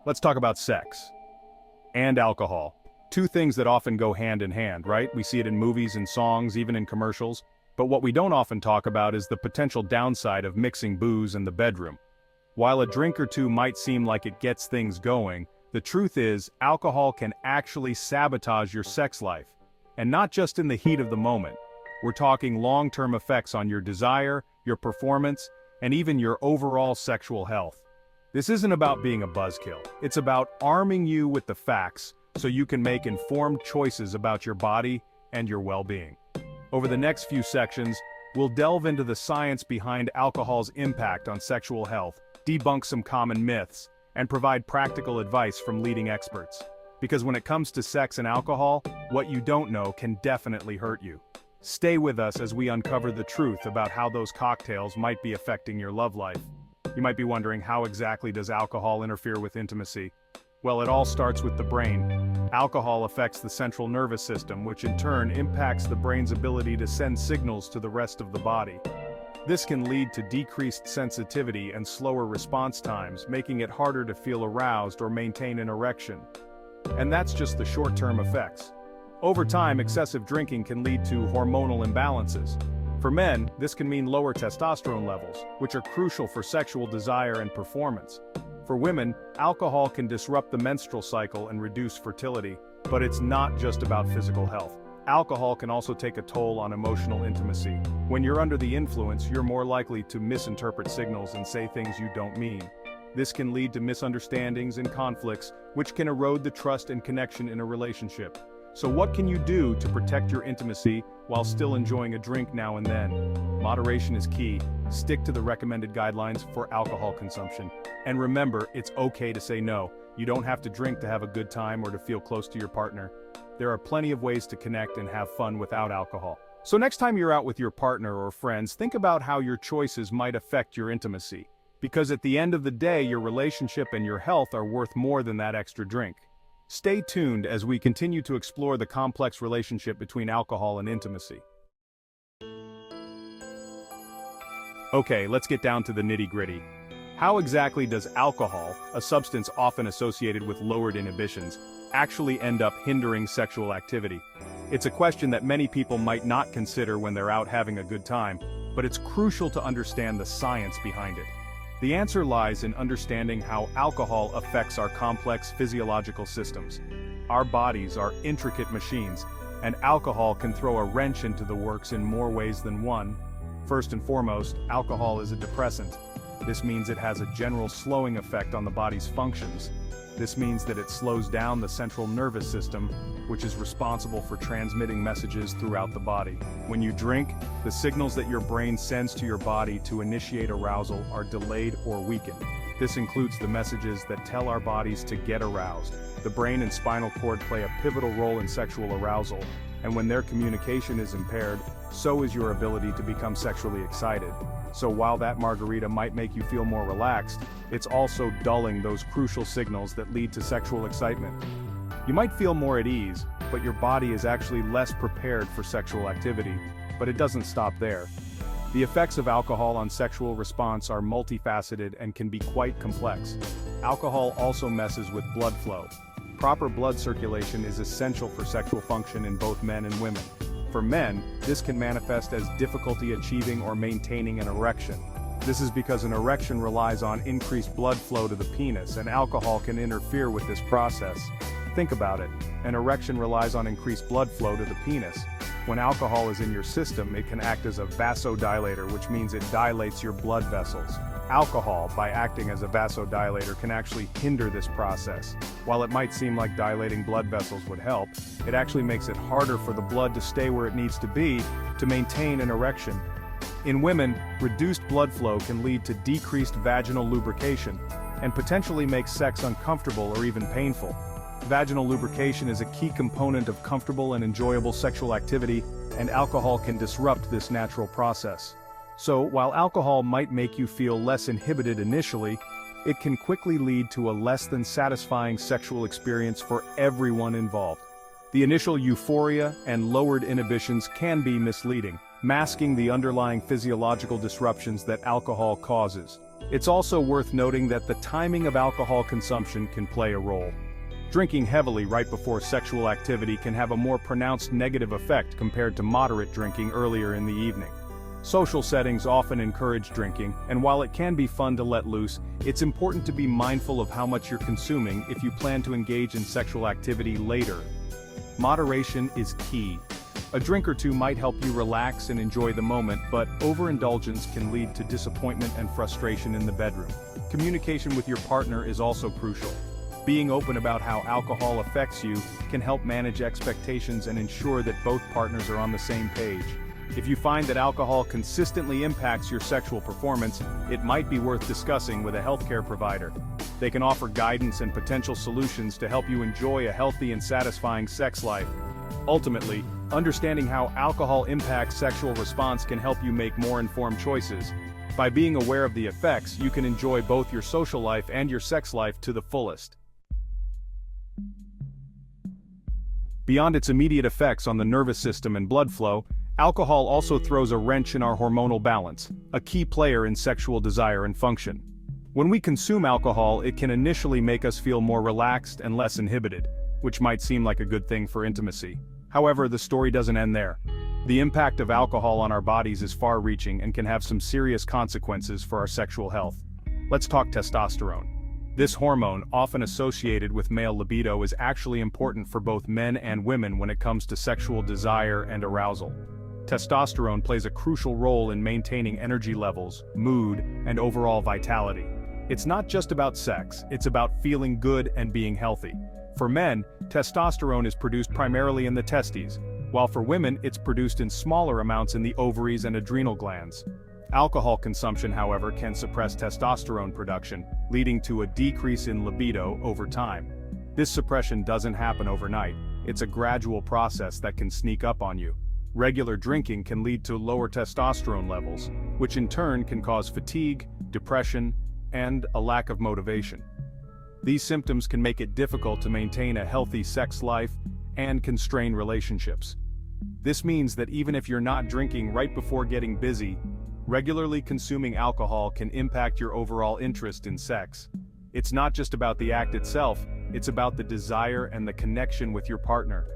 Let's talk about sex and alcohol. Two things that often go hand in hand, right? We see it in movies and songs, even in commercials. But what we don't often talk about is the potential downside of mixing booze in the bedroom. While a drink or two might seem like it gets things going, the truth is, alcohol can actually sabotage your sex life. And not just in the heat of the moment. We're talking long-term effects on your desire, your performance, and even your overall sexual health. This isn't about being a buzzkill. It's about arming you with the facts so you can make informed choices about your body and your well-being. Over the next few sections, we'll delve into the science behind alcohol's impact on sexual health, debunk some common myths, and provide practical advice from leading experts. Because when it comes to sex and alcohol, what you don't know can definitely hurt you. Stay with us as we uncover the truth about how those cocktails might be affecting your love life. You might be wondering, how exactly does alcohol interfere with intimacy? Well, it all starts with the brain. Alcohol affects the central nervous system, which in turn impacts the brain's ability to send signals to the rest of the body. This can lead to decreased sensitivity and slower response times, making it harder to feel aroused or maintain an erection. And that's just the short-term effects. Over time, excessive drinking can lead to hormonal imbalances. For men, this can mean lower testosterone levels, which are crucial for sexual desire and performance. For women, alcohol can disrupt the menstrual cycle and reduce fertility, but it's not just about physical health. Alcohol can also take a toll on emotional intimacy. When you're under the influence, you're more likely to misinterpret signals and say things you don't mean. This can lead to misunderstandings and conflicts, which can erode the trust and connection in a relationship. So what can you do to protect your intimacy while still enjoying a drink now and then? Moderation is key. Stick to the recommended guidelines for alcohol consumption. And remember, it's okay to say no. You don't have to drink to have a good time or to feel close to your partner. There are plenty of ways to connect and have fun without alcohol. So next time you're out with your partner or friends, think about how your choices might affect your intimacy. Because at the end of the day, your relationship and your health are worth more than that extra drink. Stay tuned as we continue to explore the complex relationship between alcohol and intimacy. Okay, let's get down to the nitty-gritty. How exactly does alcohol, a substance often associated with lowered inhibitions, actually end up hindering sexual activity? It's a question that many people might not consider when they're out having a good time, but it's crucial to understand the science behind it. The answer lies in understanding how alcohol affects our complex physiological systems. Our bodies are intricate machines, and alcohol can throw a wrench into the works in more ways than one. First and foremost, alcohol is a depressant. This means it has a general slowing effect on the body's functions. This means that it slows down the central nervous system, which is responsible for transmitting messages throughout the body. When you drink, the signals that your brain sends to your body to initiate arousal are delayed or weakened. This includes the messages that tell our bodies to get aroused. The brain and spinal cord play a pivotal role in sexual arousal, and when their communication is impaired, so is your ability to become sexually excited. So while that margarita might make you feel more relaxed, it's also dulling those crucial signals that lead to sexual excitement. You might feel more at ease, but your body is actually less prepared for sexual activity. But it doesn't stop there. The effects of alcohol on sexual response are multifaceted and can be quite complex. Alcohol also messes with blood flow. Proper blood circulation is essential for sexual function in both men and women. For men, this can manifest as difficulty achieving or maintaining an erection. This is because an erection relies on increased blood flow to the penis, and alcohol can interfere with this process. Think about it. An erection relies on increased blood flow to the penis. When alcohol is in your system, it can act as a vasodilator, which means it dilates your blood vessels. Alcohol, by acting as a vasodilator, can actually hinder this process. While it might seem like dilating blood vessels would help, it actually makes it harder for the blood to stay where it needs to be to maintain an erection. In women, reduced blood flow can lead to decreased vaginal lubrication and potentially make sex uncomfortable or even painful. Vaginal lubrication is a key component of comfortable and enjoyable sexual activity, and alcohol can disrupt this natural process. So, while alcohol might make you feel less inhibited initially, it can quickly lead to a less than satisfying sexual experience for everyone involved. The initial euphoria and lowered inhibitions can be misleading, masking the underlying physiological disruptions that alcohol causes. It's also worth noting that the timing of alcohol consumption can play a role. Drinking heavily right before sexual activity can have a more pronounced negative effect compared to moderate drinking earlier in the evening. Social settings often encourage drinking, and while it can be fun to let loose, it's important to be mindful of how much you're consuming if you plan to engage in sexual activity later. Moderation is key. A drink or two might help you relax and enjoy the moment, but overindulgence can lead to disappointment and frustration in the bedroom. Communication with your partner is also crucial. Being open about how alcohol affects you can help manage expectations and ensure that both partners are on the same page. If you find that alcohol consistently impacts your sexual performance, it might be worth discussing with a healthcare provider. They can offer guidance and potential solutions to help you enjoy a healthy and satisfying sex life. Ultimately, understanding how alcohol impacts sexual response can help you make more informed choices. By being aware of the effects, you can enjoy both your social life and your sex life to the fullest. Beyond its immediate effects on the nervous system and blood flow, alcohol also throws a wrench in our hormonal balance, a key player in sexual desire and function. When we consume alcohol, it can initially make us feel more relaxed and less inhibited, which might seem like a good thing for intimacy. However, the story doesn't end there. The impact of alcohol on our bodies is far-reaching and can have some serious consequences for our sexual health. Let's talk testosterone. This hormone, often associated with male libido, is actually important for both men and women when it comes to sexual desire and arousal. Testosterone plays a crucial role in maintaining energy levels, mood, and overall vitality. It's not just about sex, it's about feeling good and being healthy. For men, testosterone is produced primarily in the testes, while for women it's produced in smaller amounts in the ovaries and adrenal glands. Alcohol consumption, however, can suppress testosterone production, leading to a decrease in libido over time. This suppression doesn't happen overnight, it's a gradual process that can sneak up on you. Regular drinking can lead to lower testosterone levels, which in turn can cause fatigue, depression, and a lack of motivation. These symptoms can make it difficult to maintain a healthy sex life and constrain relationships. This means that even if you're not drinking right before getting busy, regularly consuming alcohol can impact your overall interest in sex. It's not just about the act itself, it's about the desire and the connection with your partner.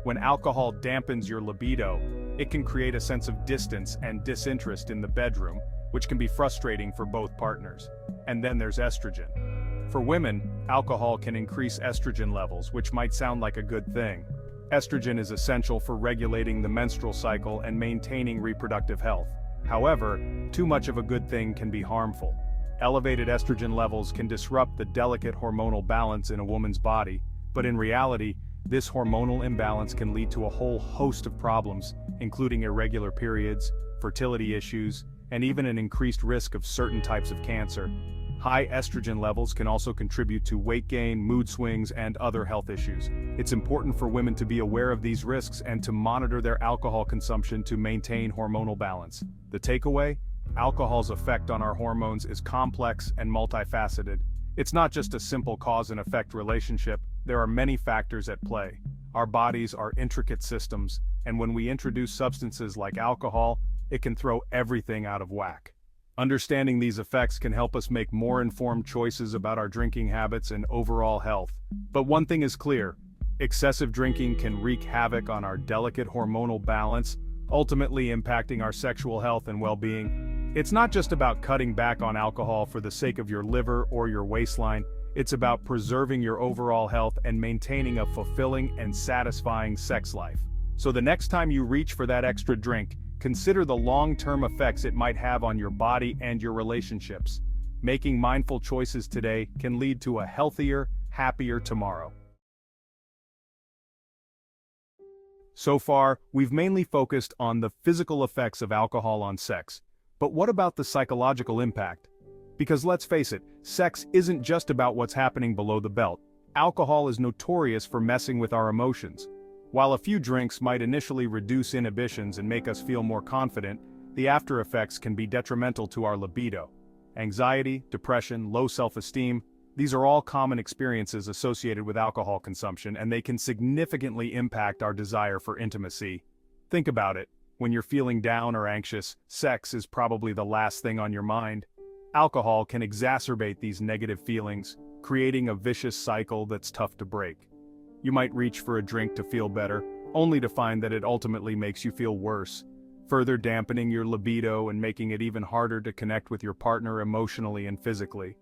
When alcohol dampens your libido, it can create a sense of distance and disinterest in the bedroom, which can be frustrating for both partners. And then there's estrogen. For women, alcohol can increase estrogen levels, which might sound like a good thing. Estrogen is essential for regulating the menstrual cycle and maintaining reproductive health. However, too much of a good thing can be harmful. Elevated estrogen levels can disrupt the delicate hormonal balance in a woman's body, but in reality, this hormonal imbalance can lead to a whole host of problems, including irregular periods, fertility issues, and even an increased risk of certain types of cancer. High estrogen levels can also contribute to weight gain, mood swings, and other health issues. It's important for women to be aware of these risks and to monitor their alcohol consumption to maintain hormonal balance. The takeaway? Alcohol's effect on our hormones is complex and multifaceted. It's not just a simple cause and effect relationship, there are many factors at play. Our bodies are intricate systems, and when we introduce substances like alcohol, it can throw everything out of whack. Understanding these effects can help us make more informed choices about our drinking habits and overall health. But one thing is clear, excessive drinking can wreak havoc on our delicate hormonal balance, ultimately impacting our sexual health and well-being. It's not just about cutting back on alcohol for the sake of your liver or your waistline, it's about preserving your overall health and maintaining a fulfilling and satisfying sex life. So the next time you reach for that extra drink, consider the long-term effects it might have on your body and your relationships. Making mindful choices today can lead to a healthier, happier tomorrow. So far, we've mainly focused on the physical effects of alcohol on sex. But what about the psychological impact? Because let's face it, sex isn't just about what's happening below the belt. Alcohol is notorious for messing with our emotions. While a few drinks might initially reduce inhibitions and make us feel more confident, the after effects can be detrimental to our libido. Anxiety, depression, low self-esteem, these are all common experiences associated with alcohol consumption, and they can significantly impact our desire for intimacy. Think about it. When you're feeling down or anxious, sex is probably the last thing on your mind. Alcohol can exacerbate these negative feelings, creating a vicious cycle that's tough to break. You might reach for a drink to feel better, only to find that it ultimately makes you feel worse, further dampening your libido and making it even harder to connect with your partner emotionally and physically.